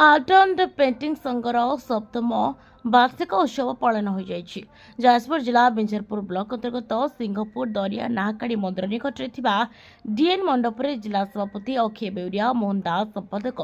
Art and painting संघर सप्तम वार्षिक उत्सव पालन हो जाइछि। जाजपुर जिला बिंजरपुर ब्लॉक अंतर्गत सिंहपुर दरिया नाहकाड़ी मंदिर निकटरे डीएन मंडप रे जिला सभापति अक्षय बेउरिया, मोहन दास संपादक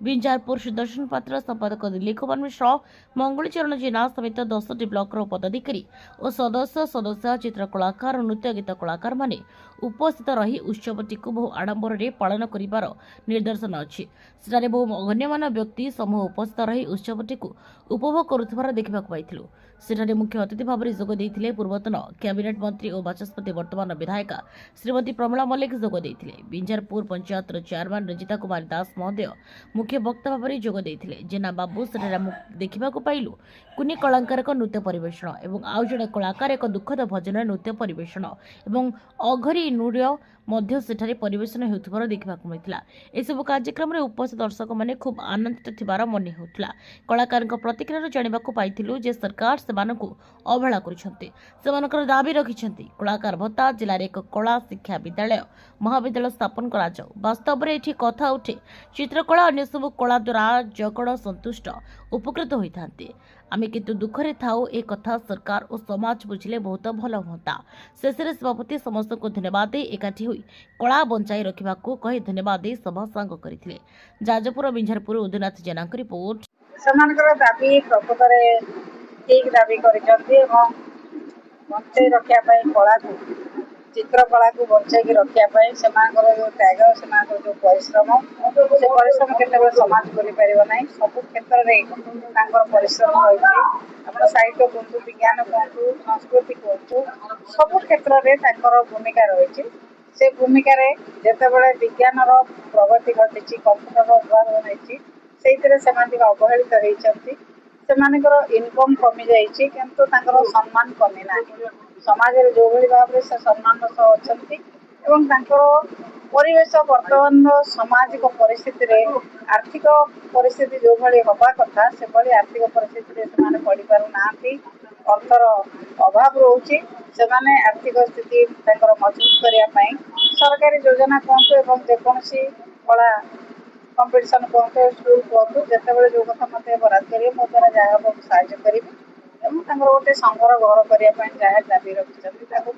बिंजारपुर, सुदर्शन पात्र संपादक दिलीप कुमार मिश्र, मंगलचरण जेना समेत 10टी ब्लॉक पदाधिकारी और सदस्य चित्रकलाकार और नृत्य गीत कलाकार माने उपस्थित रही उत्सवटी को बहु आडंबर रे पालन करिवार निर्देशन अछि। सेठारे बहु गण्यमान व्यक्ति समूह उपस्थित रही उत्सवटी को उपभोग करुथिबार देखिबाकु पाइथिलु। सेठारे मुख्य अतिथि भाव में जोग देइथिले पूर्वतन कैबिनेट मंत्री और बाचस्पति वर्तमान विधायिका श्रीमती प्रमिला मल्लिक जोग देइथिले। बिंजारपुर पंचायत चेयरमैन रंजिता कुमारी दास महोदय मुख्य वक्ता भाव में जोग देइथिले। जेना बाबू सेठारे देखिबाकु पाइलु कुनी कलाकार नृत्य परिवेषण एवं आउ जणे कलाकार एक दुखद भजन नृत्य परिवेषण एवं अघरी नृत्य मध्य सेठारे परिवेषण हेउथिबार देखिबाकु मिलिथिला। एसबु कार्यक्रम रे उपस्थित दर्शक माने खूब आनंदित थिबार मन हेउथिला। कलाकार प्रतिक्रिया जानिबाकु पाइथिलु जे सरकार सेमानकु अवहेला करिसंती। सेमानकर दाबी रखिसंती कलाकार भत्ता जिल्ला रे एक कला शिक्षा विद्यालय महाविद्यालय स्थापन करा जाऊ। वास्तव रे एठी कथा उठे चित्रकला अन्य सब कला द्वारा जगण संतुष्ट उपकृत होइथांती। आमे किंतु दुखरे थाउ ए कथा सरकार और समाज बुझिले बहुत भल होता। शेषे सभापति समस्त को धन्यवाद दे एकाठी हुई कला बंचाई रखिबाकू कहि धन्यवाद दे सभा सांग करथिले। जाजपुर बिंझारपुर उदयनाथ जेना रिपोर्ट। सेमानकर दाबी प्रकृतरे ठीक दाबी करिसंती एवं बंचाई रखिया पई कला को चित्रकला को बंचाई रखिया पई सेमानकर जो त्याग सेमानकर जो परिश्रम से परिश्रम केतेबेले समाज करि परिबो नै। सब क्षेत्र रे तांकर परिश्रम होइछि। आपण साहित्य कोंतु विज्ञान कोंतु संस्कृति कोंतु सब क्षेत्र रे तांकर भूमिका रहिछि। से भूमिका रे जेतेबेले विज्ञान रो प्रगति घटिछि कंप्यूटर रो उद्भावन होइछि सेइतरे सेमानिक अवहेलित होइछंती। सेमानिकर इनकम कमी जाइछि किंतु तांकर सम्मान कमी नाही। समाज रे जो भली भाव रे से सम्मान सह अछंती एवं तांकर परिवेश वर्तमान सामाजिक परिस्थिति रे आर्थिक परिस्थिति जो भली होबा कथा से भली आर्थिक परिस्थिति रे सेमाने पड़ी पारु नांती। अर्थर अभाव रोची सेमाने आर्थिक स्थिति तांकर मजबूत करिया पई सरकारी योजना कोंतो एवं जेकोनसी कला कंपटीशन कोंतो स्कूल कोंतो जेतेबेले जो कथा मते बराद करिए मो द्वारा जहा बहुत सहायता करिबे एवं तांकर गोटे संघर घर करिया पई जहा दाबी रखिसंती ताको